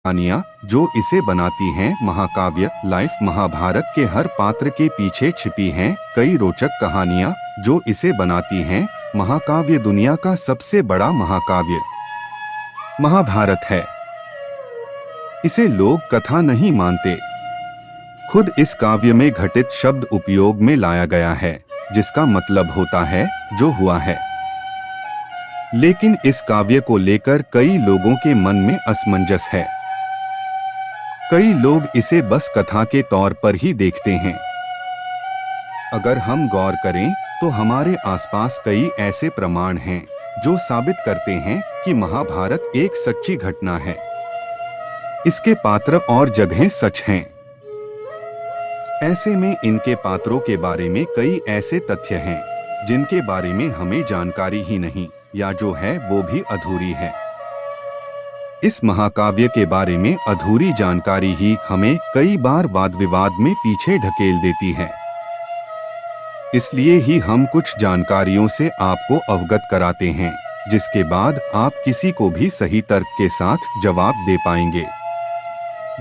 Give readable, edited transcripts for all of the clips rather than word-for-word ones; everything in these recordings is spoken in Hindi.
कहानियाँ जो इसे बनाती हैं। महाकाव्य लाइफ महाभारत के हर पात्र के पीछे छिपी हैं कई रोचक कहानियाँ जो इसे बनाती हैं। महाकाव्य दुनिया का सबसे बड़ा महाकाव्य महाभारत है। इसे लोग कथा नहीं मानते। खुद इस काव्य में घटित शब्द उपयोग में लाया गया है जिसका मतलब होता है जो हुआ है। लेकिन इस काव्य को लेकर कई लोगों के मन में असमंजस है। कई लोग इसे बस कथा के तौर पर ही देखते हैं। अगर हम गौर करें तो हमारे आसपास कई ऐसे प्रमाण हैं जो साबित करते हैं कि महाभारत एक सच्ची घटना है। इसके पात्र और जगहें सच हैं। ऐसे में इनके पात्रों के बारे में कई ऐसे तथ्य हैं जिनके बारे में हमें जानकारी ही नहीं या जो है वो भी अधूरी है। इस महाकाव्य के बारे में अधूरी जानकारी ही हमें कई बार वाद विवाद में पीछे ढकेल देती है। इसलिए ही हम कुछ जानकारियों से आपको अवगत कराते हैं जिसके बाद आप किसी को भी सही तर्क के साथ जवाब दे पाएंगे।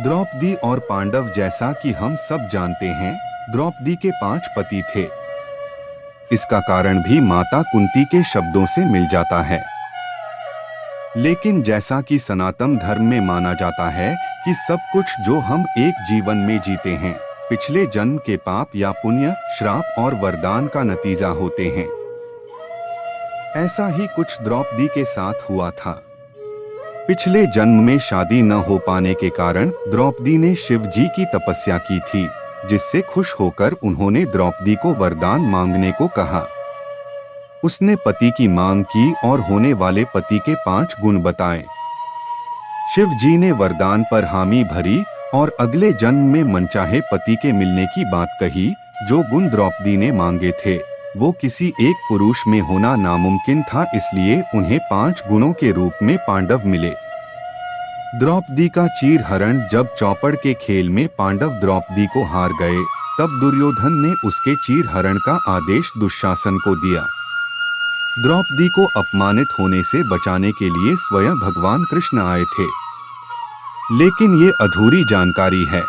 द्रौपदी और पांडव, जैसा कि हम सब जानते हैं, द्रौपदी के 5 पति थे। इसका कारण भी माता कुंती के शब्दों से मिल जाता है। लेकिन जैसा कि सनातन धर्म में माना जाता है कि सब कुछ जो हम एक जीवन में जीते हैं पिछले जन्म के पाप या पुण्य, श्राप और वरदान का नतीजा होते हैं। ऐसा ही कुछ द्रौपदी के साथ हुआ था। पिछले जन्म में शादी न हो पाने के कारण द्रौपदी ने शिव जी की तपस्या की थी, जिससे खुश होकर उन्होंने द्रौपदी को वरदान मांगने को कहा। उसने पति की मांग की और होने वाले पति के 5 गुण बताए। शिव जी ने वरदान पर हामी भरी और अगले जन्म में मनचाहे पति के मिलने की बात कही। जो गुण द्रौपदी ने मांगे थे वो किसी एक पुरुष में होना नामुमकिन था, इसलिए उन्हें 5 गुणों के रूप में पांडव मिले। द्रौपदी का चीरहरण, जब चौपड़ के खेल में पांडव द्रौपदी को हार गए तब दुर्योधन ने उसके चीरहरण का आदेश दुशासन को दिया। द्रौपदी को अपमानित होने से बचाने के लिए स्वयं भगवान कृष्ण आए थे। लेकिन ये अधूरी जानकारी है।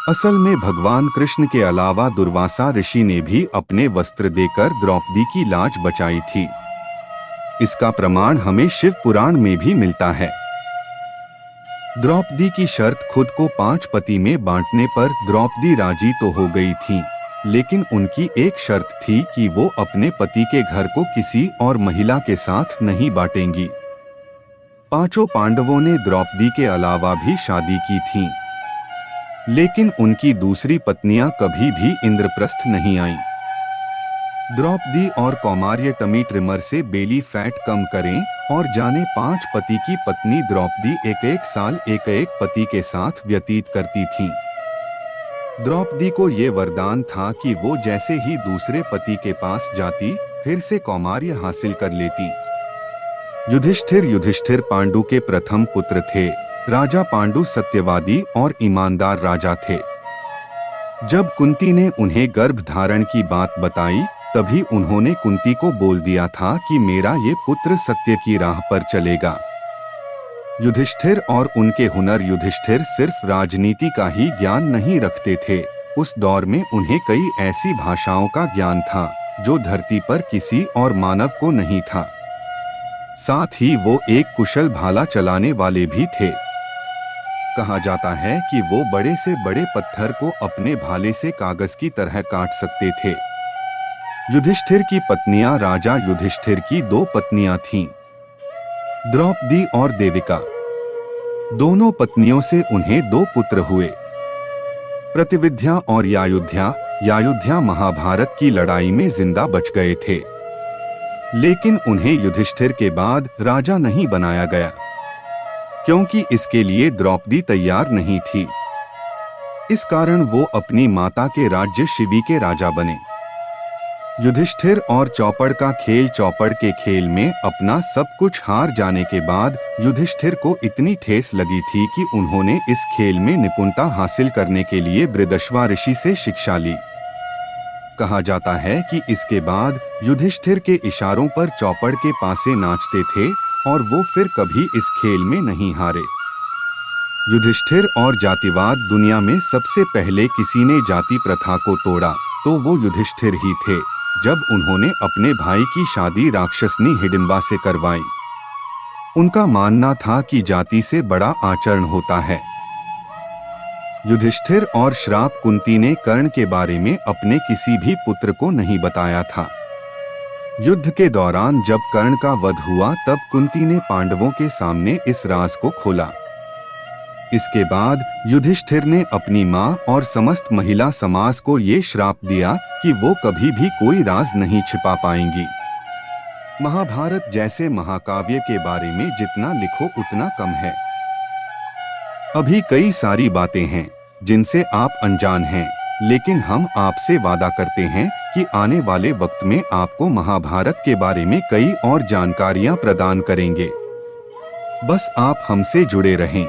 असल में भगवान कृष्ण के अलावा दुर्वासा ऋषि ने भी अपने वस्त्र देकर द्रौपदी की लाज बचाई थी। इसका प्रमाण हमें शिव पुराण में भी मिलता है। द्रौपदी की शर्त खुद को 5 पति में बांटने पर द्रौपदी राजी तो हो गई थी, लेकिन उनकी एक शर्त थी कि वो अपने पति के घर को किसी और महिला के साथ नहीं बांटेंगी। 5 पांडवों ने द्रौपदी के अलावा भी शादी की थीं, लेकिन उनकी दूसरी पत्नियां कभी भी इंद्रप्रस्थ नहीं आईं। द्रौपदी और कौमार्य टमी ट्रिमर से बेली फैट कम करें और जाने 5 पति की पत्नी द्रौपदी एक साल एक पति के साथ व्यतीत करती थीं। द्रौपदी को ये वरदान था कि वो जैसे ही दूसरे पति के पास जाती फिर से कौमार्य हासिल कर लेती। युधिष्ठिर पांडु के प्रथम पुत्र थे। राजा पांडु सत्यवादी और ईमानदार राजा थे। जब कुंती ने उन्हें गर्भ धारण की बात बताई तभी उन्होंने कुंती को बोल दिया था कि मेरा ये पुत्र सत्य की राह पर चलेगा। युधिष्ठिर और उनके हुनर, युधिष्ठिर सिर्फ राजनीति का ही ज्ञान नहीं रखते थे, उस दौर में उन्हें कई ऐसी भाषाओं का ज्ञान था जो धरती पर किसी और मानव को नहीं था। साथ ही वो एक कुशल भाला चलाने वाले भी थे। कहा जाता है कि वो बड़े से बड़े पत्थर को अपने भाले से कागज की तरह काट सकते थे। युधिष्ठिर की पत्नियां, राजा युधिष्ठिर की 2 पत्नियां थीं, द्रौपदी और देविका। दोनों पत्नियों से उन्हें 2 पुत्र हुए, प्रतिविद्या और यायुध्या। यायुध्या महाभारत की लड़ाई में जिंदा बच गए थे, लेकिन उन्हें युधिष्ठिर के बाद राजा नहीं बनाया गया क्योंकि इसके लिए द्रौपदी तैयार नहीं थी। इस कारण वो अपनी माता के राज्य शिवी के राजा बने। युधिष्ठिर और चौपड़ का खेल, चौपड़ के खेल में अपना सब कुछ हार जाने के बाद युधिष्ठिर को इतनी ठेस लगी थी कि उन्होंने इस खेल में निपुणता हासिल करने के लिए बृहदश्वा ऋषि से शिक्षा ली। कहा जाता है कि इसके बाद युधिष्ठिर के इशारों पर चौपड़ के पासे नाचते थे और वो फिर कभी इस खेल में नहीं हारे। युधिष्ठिर और जातिवाद। दुनिया में सबसे पहले किसी ने जाति प्रथा को तोड़ा तो वो युधिष्ठिर ही थे, जब उन्होंने अपने भाई की शादी राक्षसनी हिडिंबा से करवाई। उनका मानना था कि जाति से बड़ा आचरण होता है। युधिष्ठिर और श्राप कुंती ने कर्ण के बारे में अपने किसी भी पुत्र को नहीं बताया था। युद्ध के दौरान जब कर्ण का वध हुआ तब कुंती ने पांडवों के सामने इस राज को खोला। इसके बाद युधिष्ठिर ने अपनी मां और समस्त महिला समाज को ये श्राप दिया कि वो कभी भी कोई राज नहीं छिपा पाएंगी। महाभारत जैसे महाकाव्य के बारे में जितना लिखो उतना कम है। अभी कई सारी बातें हैं जिनसे आप अनजान हैं, लेकिन हम आपसे वादा करते हैं कि आने वाले वक्त में आपको महाभारत के बारे में कई और जानकारियां प्रदान करेंगे। बस आप हमसे जुड़े रहें।